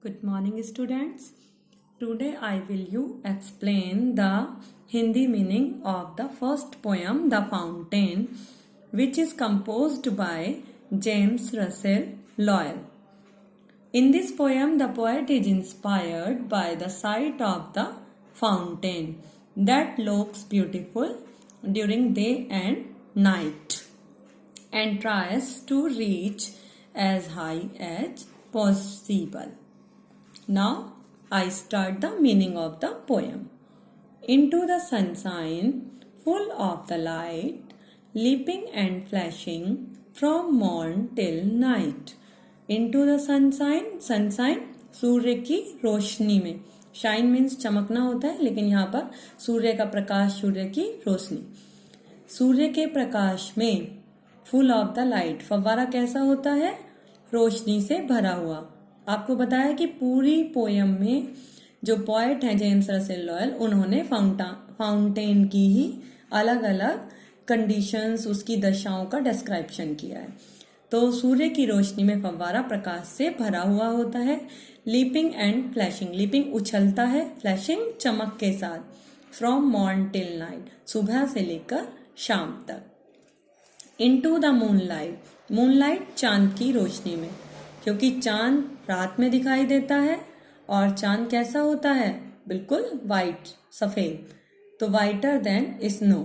Good morning, students. Today I will you explain the Hindi meaning of the first poem, The Fountain, which is composed by James Russell Lowell. In this poem, the poet is inspired by the sight of the fountain that looks beautiful during day and night and tries to reach as high as possible. Now I start the meaning of the poem. Into the sunshine, full of the light, leaping and flashing from morn till night. Into the sunshine सूर्य की रोशनी में. Shine means चमकना होता है, लेकिन यहाँ पर सूर्य का प्रकाश, सूर्य की रोशनी. सूर्य के प्रकाश में फुल ऑफ द लाइट. फव्वारा कैसा होता है? रोशनी से भरा हुआ. आपको बताया कि पूरी पोयम में जो पोएट हैं जेम्स रसेल लॉयल, उन्होंने फाउंटेन की ही अलग अलग कंडीशंस, उसकी दशाओं का डिस्क्रिप्शन किया है. तो सूर्य की रोशनी में फव्वारा प्रकाश से भरा हुआ होता है. Leaping and flashing. लीपिंग उछलता है, फ्लैशिंग चमक के साथ. From morn till night. सुबह से लेकर शाम तक. Into the moonlight. मूनलाइट चांद की रोशनी में, क्योंकि चांद रात में दिखाई देता है. और चांद कैसा होता है? बिल्कुल वाइट, सफेद. तो वाइटर देन स्नो.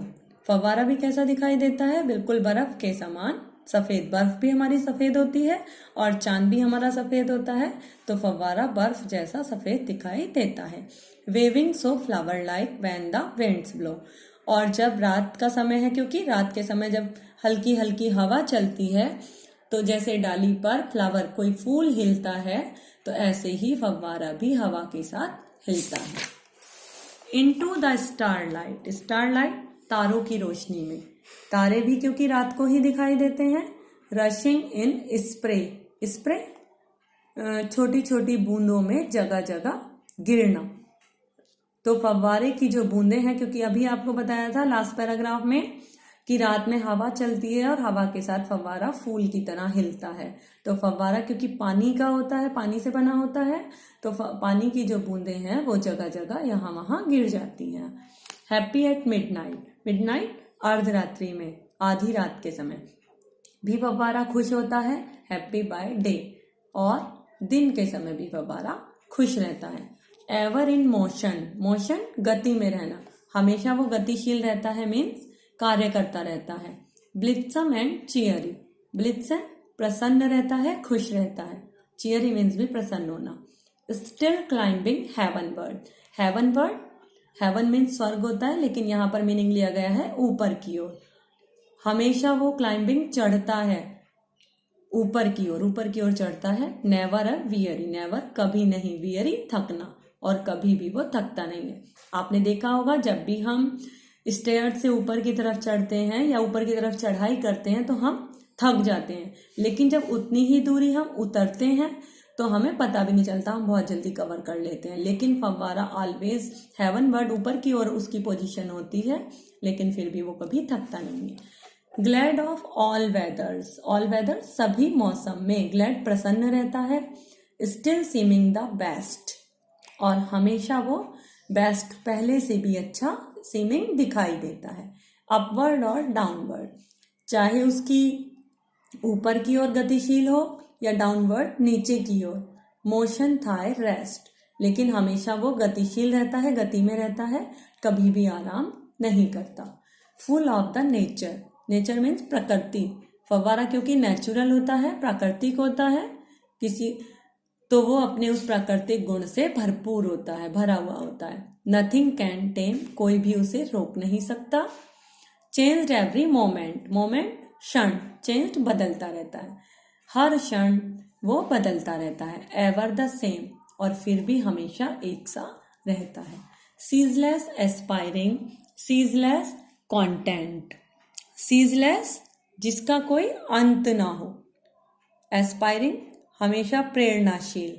फव्वारा भी कैसा दिखाई देता है? बिल्कुल बर्फ के समान सफेद. बर्फ भी हमारी सफेद होती है और चांद भी हमारा सफेद होता है. तो फव्वारा बर्फ जैसा सफेद दिखाई देता है. Waving so flower like when the winds blow. और जब रात का समय है, क्योंकि रात के समय जब हल्की हल्की हवा चलती है, तो जैसे डाली पर फ्लावर, कोई फूल हिलता है, तो ऐसे ही फव्वारा भी हवा के साथ हिलता है. Into the starlight. स्टारलाइट तारों की रोशनी में. तारे भी क्योंकि रात को ही दिखाई देते हैं. रशिंग इन स्प्रे. स्प्रे छोटी छोटी बूंदों में जगह जगह गिरना. तो फव्वारे की जो बूंदे हैं, क्योंकि अभी आपको बताया था लास्ट पैराग्राफ में कि रात में हवा चलती है और हवा के साथ फव्वारा फूल की तरह हिलता है. तो फव्वारा क्योंकि पानी का होता है, पानी से बना होता है, तो पानी की जो बूंदे हैं वो जगह जगह यहाँ वहां गिर जाती हैं. Happy at midnight. मिडनाइट अर्धरात्रि में, आधी रात के समय भी फव्वारा खुश होता है. Happy by day. और दिन के समय भी फव्वारा खुश रहता है. Ever in motion. मोशन गति में रहना. हमेशा वो गतिशील रहता है, मीन्स कार्य करता रहता है. ब्लित्सम एंड चियरी. ब्लित्सम प्रसन्न रहता है, खुश रहता है. चियरी मीन्स भी प्रसन्न होना. Still climbing heavenward. Heavenward, heaven means स्वर्ग होता है, लेकिन यहाँ पर मीनिंग लिया गया है ऊपर की ओर. हमेशा वो क्लाइंबिंग चढ़ता है, ऊपर की ओर, ऊपर की ओर चढ़ता है. Never a weary. नेवर कभी नहीं, वियरी थकना, और कभी भी वो थकता नहीं है. आपने देखा होगा जब भी हम स्टेयर से ऊपर की तरफ चढ़ते हैं या ऊपर की तरफ चढ़ाई करते हैं तो हम थक जाते हैं, लेकिन जब उतनी ही दूरी हम उतरते हैं तो हमें पता भी नहीं चलता, हम बहुत जल्दी कवर कर लेते हैं. लेकिन फव्वारा ऑलवेज हेवनवर्ड, ऊपर की ओर उसकी पोजीशन होती है, लेकिन फिर भी वो कभी थकता नहीं है. Glad of all weathers. All weather सभी मौसम में. ग्लैड प्रसन्न रहता है. Still seeming the best. और हमेशा वो बेस्ट, पहले से भी अच्छा सीमिंग दिखाई देता है. अपवर्ड और डाउनवर्ड. चाहे उसकी ऊपर की ओर गतिशील हो या डाउनवर्ड नीचे की ओर. मोशन थाय रेस्ट. लेकिन हमेशा वो गतिशील रहता है, गति में रहता है, कभी भी आराम नहीं करता. Full of the nature. Nature means प्रकृति. फव्वारा क्योंकि नेचुरल होता है, प्राकृतिक होता है, तो वो अपने उस प्राकृतिक गुण से भरपूर होता है, भरा हुआ होता है. नथिंग कैन टेम. कोई भी उसे रोक नहीं सकता. Changed every moment. मोमेंट क्षण. चेंज्ड बदलता रहता है, हर क्षण वो बदलता रहता है. Ever the same. और फिर भी हमेशा एक सा रहता है. Ceaseless aspiring. Ceaseless content. Ceaseless जिसका कोई अंत ना हो. एस्पायरिंग हमेशा प्रेरणाशील.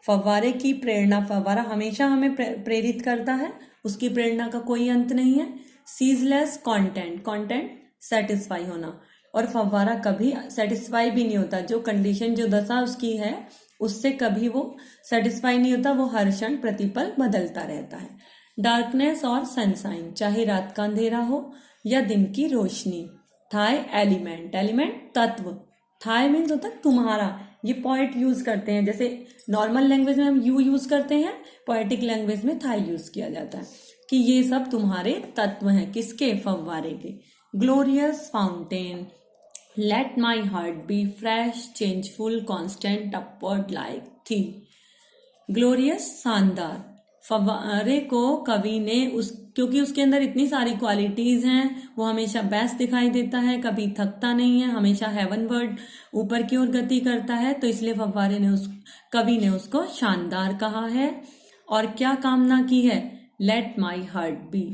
फव्वारे की प्रेरणा, फव्वारा हमेशा हमें प्रेरित करता है, उसकी प्रेरणा का कोई अंत नहीं है. Ceaseless content. कंटेंट सेटिस्फाई होना. और फव्वारा कभी सेटिस्फाई भी नहीं होता, जो कंडीशन जो दशा उसकी है उससे कभी वो सेटिस्फाई नहीं होता, वो हर क्षण प्रतिपल बदलता रहता है। डार्कनेस और सनशाइन, चाहे रात का अंधेरा हो या दिन की रोशनी। थाई एलिमेंट, एलिमेंट तत्व, थाई मीन्स होता है तुम्हारा, ये पोएट यूज करते हैं, जैसे नॉर्मल लैंग्वेज में हम यू यूज करते हैं, पोएटिक लैंग्वेज में थाई यूज किया जाता है कि ये सब तुम्हारे तत्व हैं, किसके, फव्वारे के। Glorious fountain, let my heart be fresh changeful constant upward like thee. Glorious शानदार, फव्वारे को कवि ने क्योंकि उसके अंदर इतनी सारी क्वालिटीज हैं, वो हमेशा बेस्ट दिखाई देता है, कभी थकता नहीं है, हमेशा हेवनवर्ड ऊपर की ओर गति करता है, तो इसलिए फव्वारे ने कवि ने उसको शानदार कहा है। और क्या कामना की है, लेट माई हार्ट बी,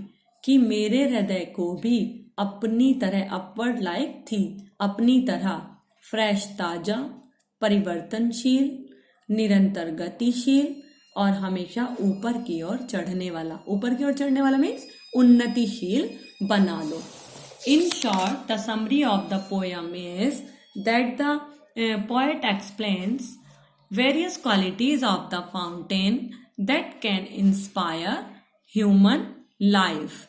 कि मेरे हृदय को भी अपनी तरह, अपवर्ड लाइक थी, अपनी तरह, फ्रेश ताजा, परिवर्तनशील, निरंतर गतिशील और हमेशा ऊपर की ओर चढ़ने वाला। ऊपर की ओर चढ़ने वाला मीन्स उन्नतिशील बना लो। In short, the summary of the poem is that the poet explains various qualities of the fountain that can inspire human life.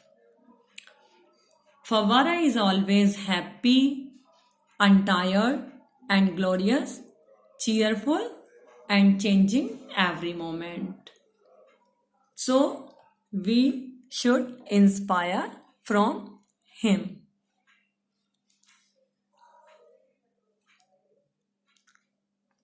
Fawwara is always happy, untired and glorious, cheerful and changing every moment. So we should inspire from him.